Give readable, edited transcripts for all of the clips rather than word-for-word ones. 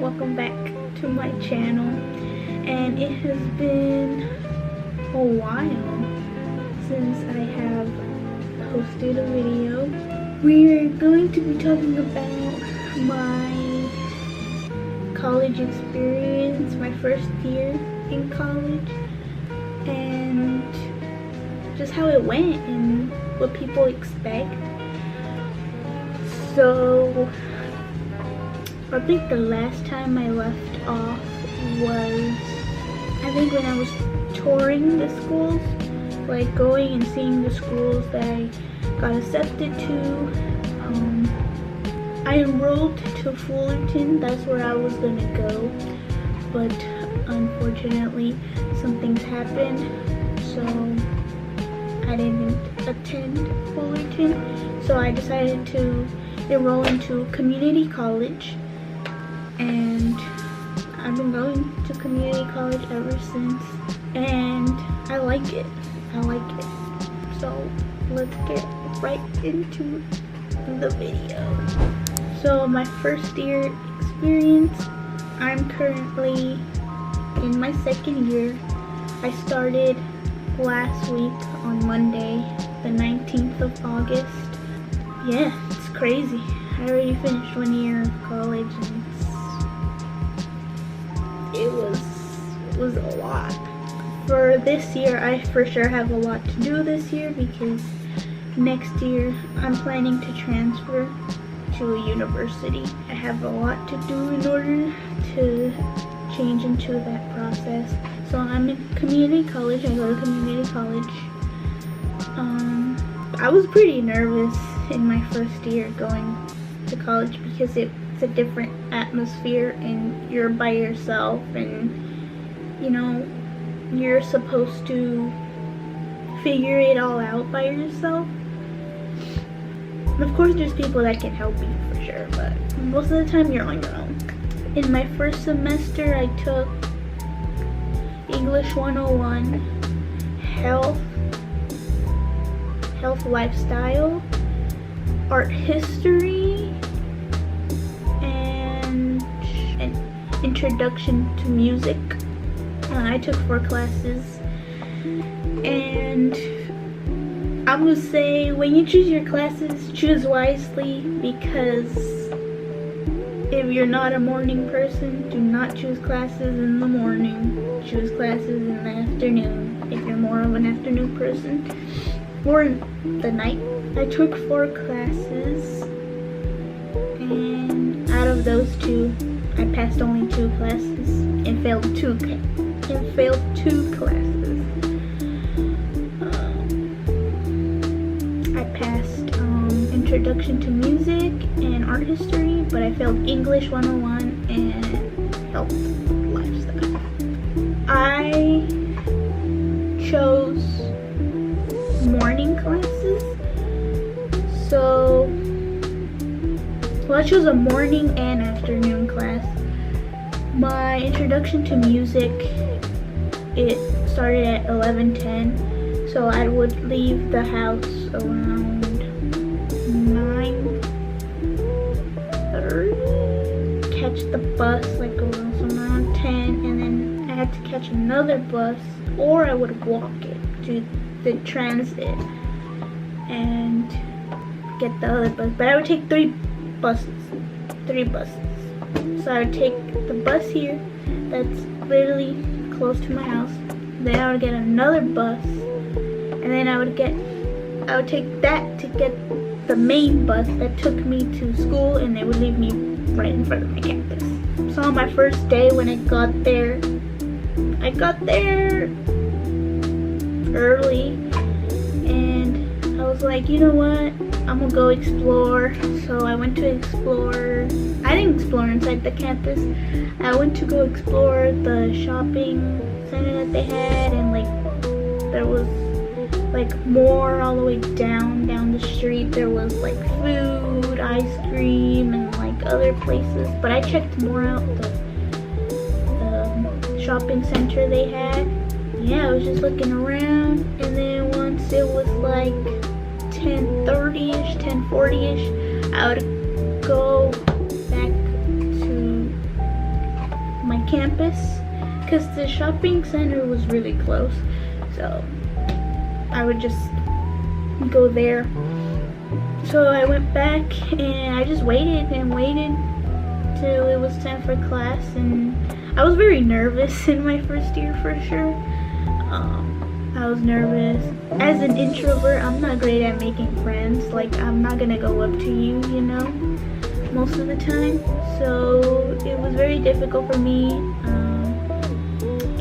welcome back to my channel. And it has been a while since I have posted a video. We're going to be talking about my college experience, my first year in college, and just how it went and what people expect. So I think the last time I left off was, I think when I was touring the schools, like going and seeing the schools that I got accepted to. I enrolled to Fullerton, that's where I was gonna go, but unfortunately some things happened, so I didn't attend Fullerton. So I decided to enroll into community college, and I've been going to community college ever since, and I like it. So let's get right into the video. So my first year experience, I'm currently in my second year. I started last week on Monday, the 19th of August. Yeah, it's crazy. I already finished 1 year of college, and it was a lot. For this year, I for sure have a lot to do this year, because next year I'm planning to transfer to a university. I have a lot to do in order to change into that process. So I'm in community college. I go to community college. I was pretty nervous in my first year going to college, because it's a different atmosphere and you're by yourself, and you know, you're supposed to figure it all out by yourself. Of course there's people that can help you for sure, but most of the time you're on your own. In my first semester I took English 101, health lifestyle, art history, and an introduction to music. I took 4 classes, and I'm gonna say, when you choose your classes, choose wisely, because if you're not a morning person, do not choose classes in the morning. Choose classes in the afternoon if you're more of an afternoon person, or in the night. I took 4 classes, and out of those 2, I passed only 2 classes and failed 2 classes. I passed Introduction to Music and Art History, but I failed English 101 and Health Lifestyle. I chose morning classes, so I chose a morning and afternoon class. My Introduction to Music, it started at 11:10, so I would leave the house around 9:30, catch the bus like around 10, and then I had to catch another bus, or I would walk it to the transit and get the other bus. But I would take 3 buses. So I would take the bus here, that's literally close to my house. Then I would get another bus, and then I would take that to get the main bus that took me to school, and they would leave me right in front of my campus. So on my first day, when I got there early, and I was like, you know what, I'm gonna go explore. So I went to explore. I didn't explore inside the campus. I went to go explore the shopping center that they had, and like there was like more all the way down the street. There was like food, ice cream, and like other places. But I checked more out the shopping center they had. Yeah, I was just looking around, and then once it was like 10:30ish, 10:40ish, I would go back to campus because the shopping center was really close. So I would just go there. So I went back and I just waited and waited till it was time for class, and I was very nervous in my first year for sure. I was nervous. As an introvert, I'm not great at making friends. Like, I'm not gonna go up to you, you know, most of the time. So it was very difficult for me.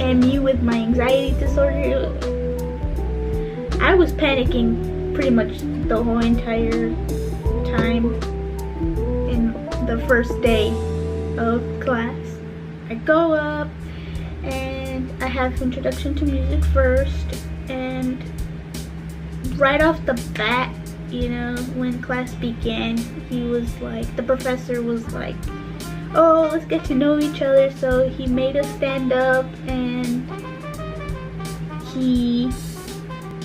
And me with my anxiety disorder, I was panicking pretty much the whole entire time in the first day of class. I go up and I have introduction to music first, and right off the bat, you know, when class began, the professor was like, oh, let's get to know each other. So he made us stand up, and he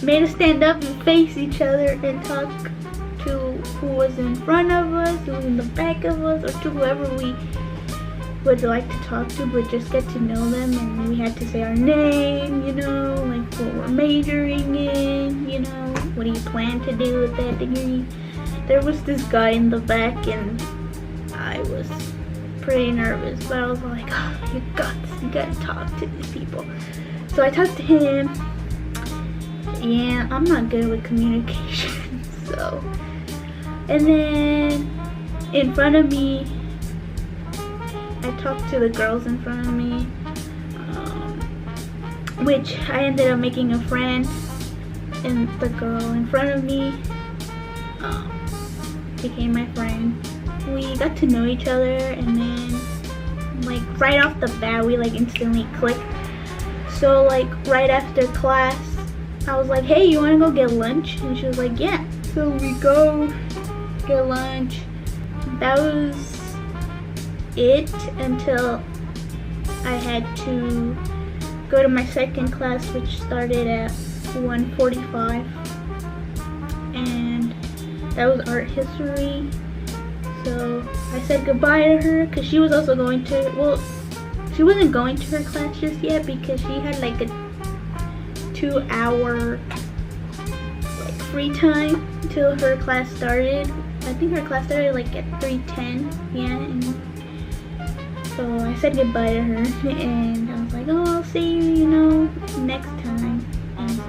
made us stand up and face each other and talk to who was in front of us, who was in the back of us, or to whoever we would like to talk to, but just get to know them. And we had to say our name, you know, like what we're majoring in, you know, what do you plan to do with that degree. There was this guy in the back, and I was pretty nervous, but I was like, oh, you gotta talk to these people. So I talked to him. Yeah, I'm not good with communication. So, and then in front of me, I talked to the girls in front of me, which I ended up making a friend, and the girl in front of me became my friend. We got to know each other, and then like right off the bat, we like instantly clicked. So like right after class, I was like, hey, you wanna go get lunch? And she was like, yeah. So we go get lunch. That was it until I had to go to my second class, which started at 1:45, and that was art history. So I said goodbye to her because she was also going to, well, she wasn't going to her class just yet because she had like a 2-hour like free time till her class started. I think her class started like at 3:10, yeah, and so I said goodbye to her, and I was like, oh, I'll see you, you know, next time. And so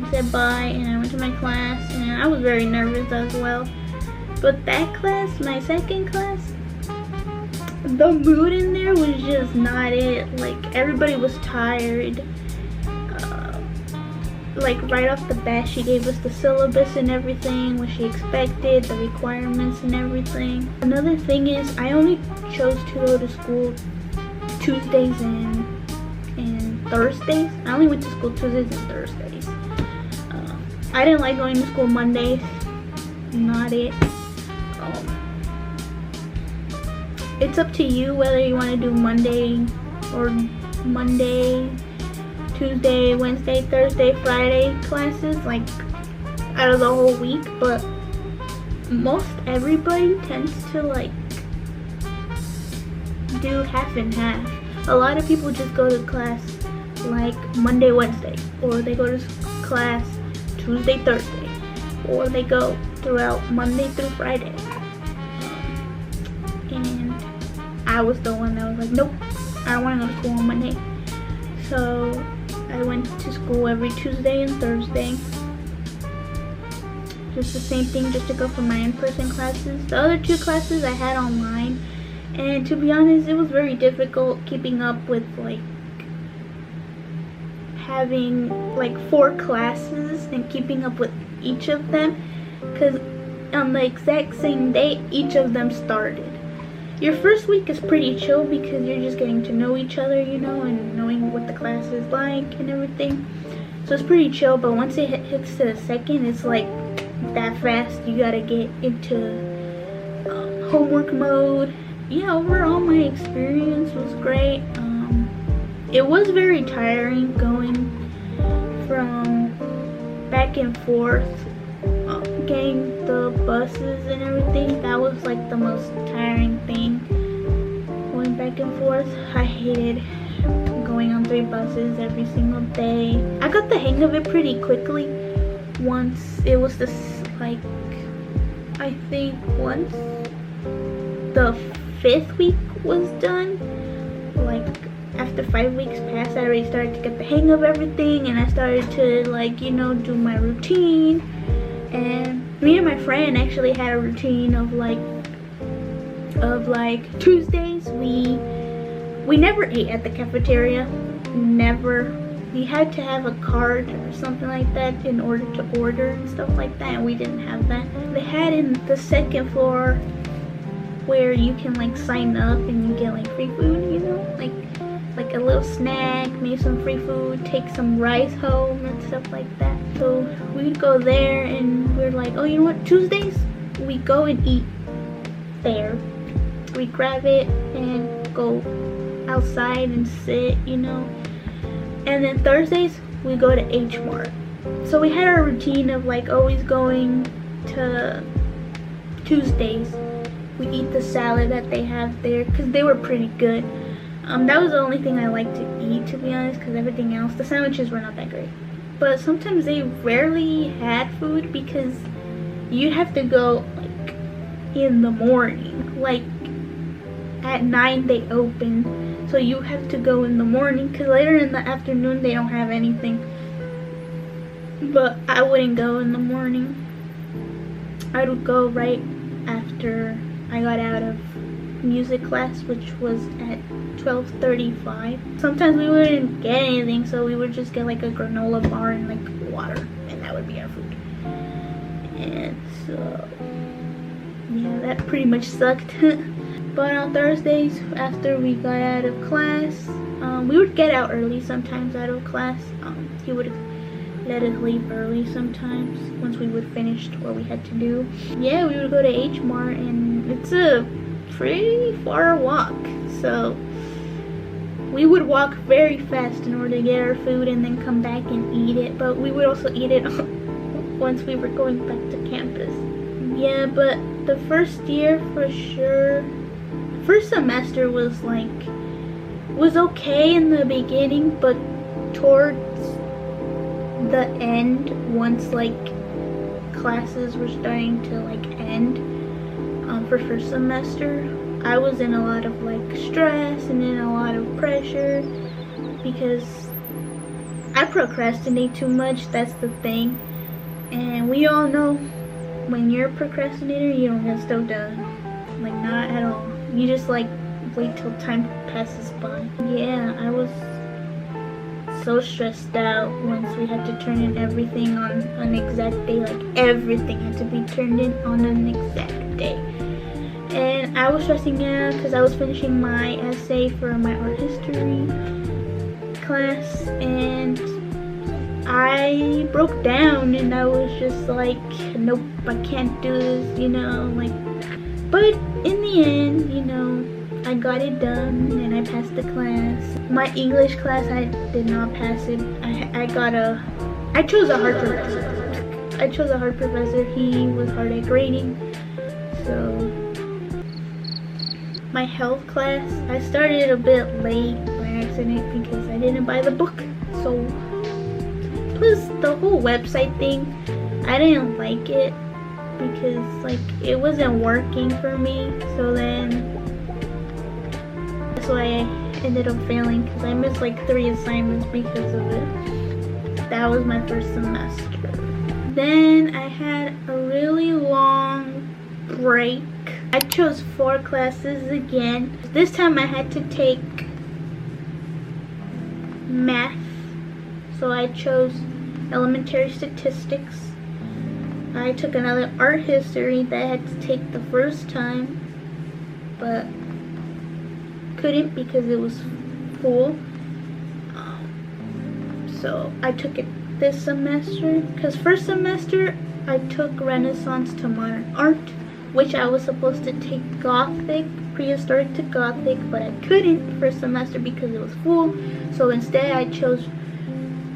I said bye, and I went to my class, and I was very nervous as well. But that class, my second class, the mood in there was just not it. Like, everybody was tired. Like right off the bat, she gave us the syllabus and everything, what she expected, the requirements and everything. Another thing is, I only chose to go to school Tuesdays and Thursdays. I only went to school Tuesdays and Thursdays. I didn't like going to school Mondays. Not it. It's up to you whether you want to do Monday, Tuesday, Wednesday, Thursday, Friday classes, like out of the whole week, but most everybody tends to like do half and half. A lot of people just go to class like Monday, Wednesday, or they go to class Tuesday, Thursday, or they go throughout Monday through Friday. And I was the one that was like, nope, I don't want to go to school on Monday. So I went to school every Tuesday and Thursday. Just the same thing, just to go for my in-person classes. The other 2 classes I had online, and to be honest, it was very difficult keeping up with like having like 4 classes and keeping up with each of them, because on the exact same day each of them started. Your first week is pretty chill because you're just getting to know each other, you know, and knowing what the class is like and everything. So it's pretty chill, but once it hits to the second, it's like that fast. You gotta get into homework mode. Yeah, overall my experience was great. It was very tiring going from back and forth, getting the buses and everything. That was like the most tiring thing, going back back and forth. I hated going on 3 buses every single day. I got the hang of it pretty quickly once it was this, like, I think once the 5th week was done, like after 5 weeks passed, I already started to get the hang of everything, and I started to, like, you know, do my routine. And me and my friend actually had a routine of like Tuesdays we never ate at the cafeteria. Never. We had to have a card or something like that in order to order and stuff like that, and we didn't have that. They had in the 2nd floor where you can like sign up and you get like free food, you know, like a little snack, maybe some free food, take some rice home and stuff like that. So we'd go there, and we're like, oh, you know what, Tuesdays we go and eat there. We grab it and go outside and sit, you know. And then Thursdays we go to H Mart. So we had our routine of like always going to Tuesdays. We eat the salad that they have there because they were pretty good. That was the only thing I liked to eat, to be honest, because everything else, the sandwiches were not that great. But sometimes they rarely had food because you have to go like in the morning. Like at 9 they open, so you have to go in the morning because later in the afternoon they don't have anything. But I wouldn't go in the morning. I would go right after I got out of music class, which was at 12:35. Sometimes we wouldn't get anything, so we would just get like a granola bar and like water, and that would be our food. And so yeah, that pretty much sucked. But on Thursdays after we got out of class, we would get out early sometimes out of class. He would let us leave early sometimes once we would finish what we had to do. Yeah, we would go to H Mart, and it's a pretty far walk, so we would walk very fast in order to get our food and then come back and eat it. But we would also eat it once we were going back to campus. Yeah, but the first year for sure, first semester was okay in the beginning, but towards the end, once like classes were starting to like end, for first semester, I was in a lot of like stress and in a lot of pressure because I procrastinate too much. That's the thing, and we all know when you're a procrastinator, you don't get stuff done. Like, not at all. You just like wait till time passes by. Yeah, I was so stressed out once we had to turn in everything on an exact day. Like everything had to be turned in on an exact day. And I was stressing out because I was finishing my essay for my art history class, and I broke down, and I was just like, nope, I can't do this, you know, like. But in the end, you know, I got it done and I passed the class. My English class, I did not pass it. I chose a hard professor. He was hard at grading. So my health class, I started a bit late by accident because I didn't buy the book. So plus the whole website thing, I didn't like it because like it wasn't working for me. So then that's why I ended up failing, because I missed like 3 assignments because of it. That was my first semester. Then I had a really long break. I chose 4 classes again. This time I had to take math. So I chose elementary statistics. I took another art history that I had to take the first time, but couldn't because it was full. So I took it this semester, because first semester I took Renaissance to Modern Art, which I was supposed to take Gothic, Prehistoric to Gothic, but I couldn't first semester because it was full. So instead I chose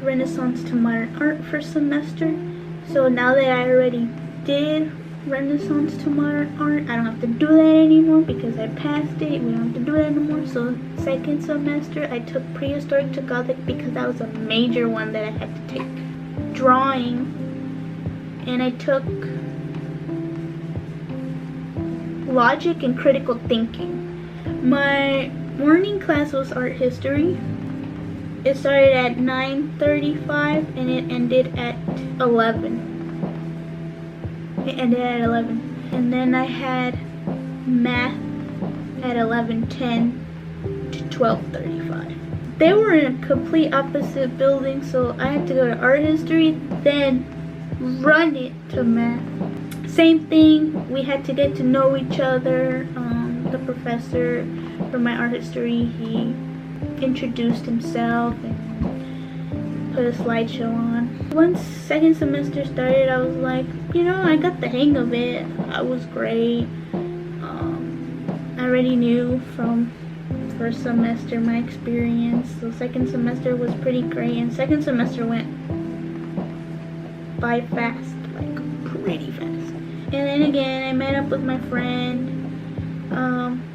Renaissance to Modern Art first semester. So now that I already did Renaissance to modern art. I don't have to do that anymore because I passed it. We don't have to do that anymore. So second semester I took prehistoric to Gothic because that was a major one that I had to take. Drawing, and I took logic and critical thinking. My morning class was art history. It started at 9:35 and it ended at 11. It ended at 11. And then I had math at 11:10 to 12:35. They were in a complete opposite building, so I had to go to art history, then run it to math. Same thing, we had to get to know each other. The professor for my art history, he introduced himself and put a slideshow on. Once second semester started, I was like, I got the hang of it. I was great. I already knew from first semester my experience, so second semester was pretty great, and second semester went by fast, like pretty fast. And then again, I met up with my friend.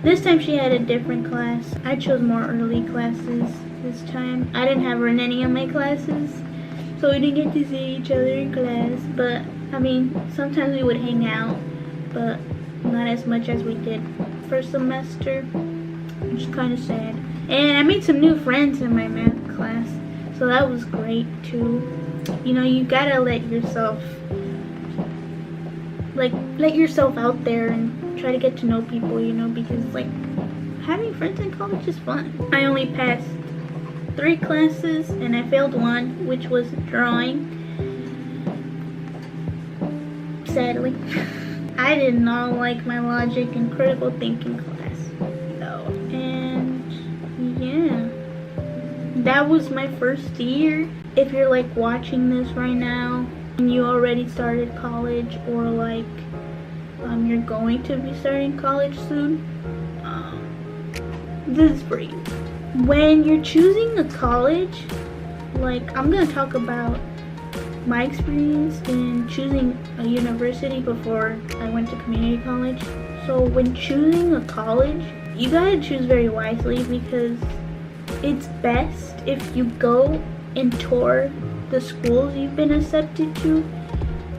This time she had a different class. I chose more early classes this time. I didn't have her in any of my classes, so we didn't get to see each other in class. But I mean, sometimes we would hang out, but not as much as we did first semester, which is kind of sad. And I made some new friends in my math class, so that was great too. You gotta let yourself out there and try to get to know people, because like having friends in college is fun. I only passed 3 classes and I failed one, which was drawing. Sadly. I did not like my logic and critical thinking class. No. And yeah. That was my first year. If you're like watching this right now and you already started college, or like you're going to be starting college soon, this is for you. When you're choosing a college, like I'm gonna talk about my experience in choosing a university before I went to community college. So when choosing a college, you gotta choose very wisely, because it's best if you go and tour the schools you've been accepted to,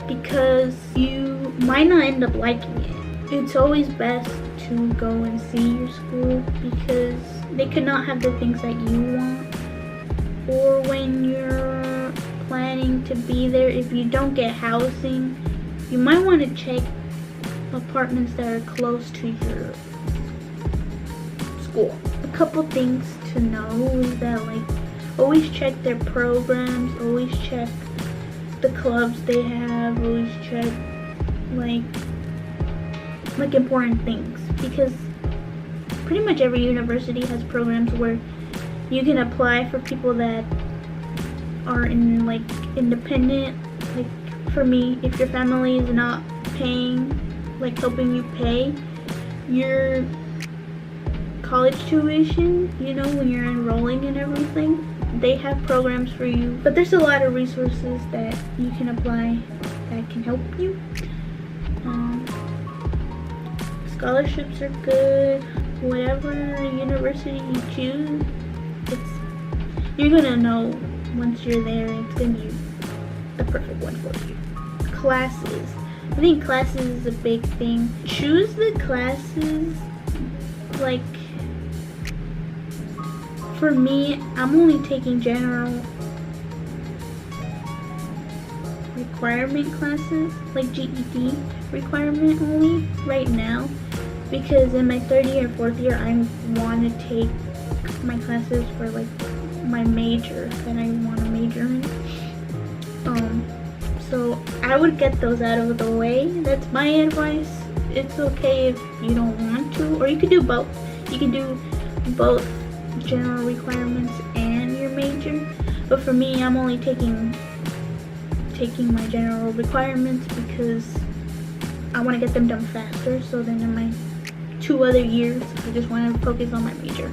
because you might not end up liking it. It's always best to go and see your school, because they could not have the things that you want. Or when you're planning to be there, if you don't get housing, you might want to check apartments that are close to your school. A couple things to know is that, like, always check their programs, always check the clubs they have, always check like important things, because pretty much every university has programs where you can apply for people that are in like independent. Like for me, if your family is not paying, like helping you pay your college tuition, when you're enrolling and everything, they have programs for you. But there's a lot of resources that you can apply that can help you. Scholarships are good. Whatever university you choose, you're gonna know once you're there, it's gonna be the perfect one for you. Classes. I think classes is a big thing. Choose the classes, like, for me, I'm only taking general requirement classes, like GED requirement only right now, because in my 3rd year and 4th year, I want to take my classes for like my major that I want to major in. So I would get those out of the way. That's my advice. It's okay if you don't want to, or you could do both. You can do both general requirements and your major. But for me, I'm only taking my general requirements because I want to get them done faster. So then in my 2 other years, I just want to focus on my major.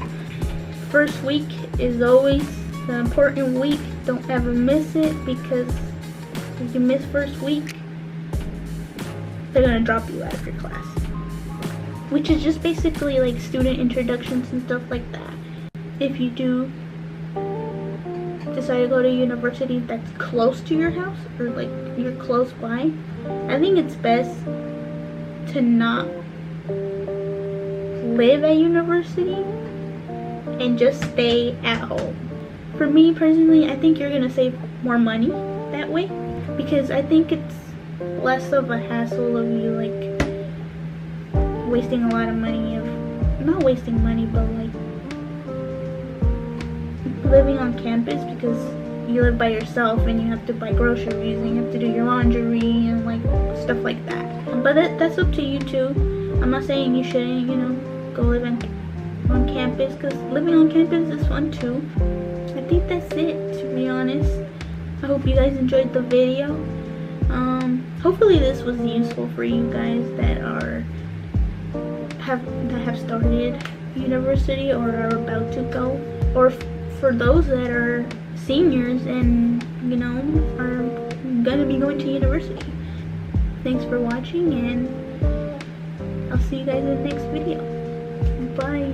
First week is always the important week. Don't ever miss it, because if you miss first week, they're gonna drop you out of your class. Which is just basically like student introductions and stuff like that. If you do decide to go to university that's close to your house, or like you're close by, I think it's best to not live at university and just stay at home. For me personally, I think you're gonna save more money that way, because I think it's less of a hassle of you like wasting a lot of money, of not wasting money, but like living on campus, because you live by yourself and you have to buy groceries and you have to do your laundry and like stuff like that. But that's up to you too. I'm not saying you shouldn't, you know, go live on campus, because living on campus is fun too. I think that's it, to be honest. I hope you guys enjoyed the video. Hopefully this was useful for you guys that have started university or are about to go, or for those that are seniors and, you know, are gonna be going to university. Thanks for watching, and I'll see you guys in the next video. Bye.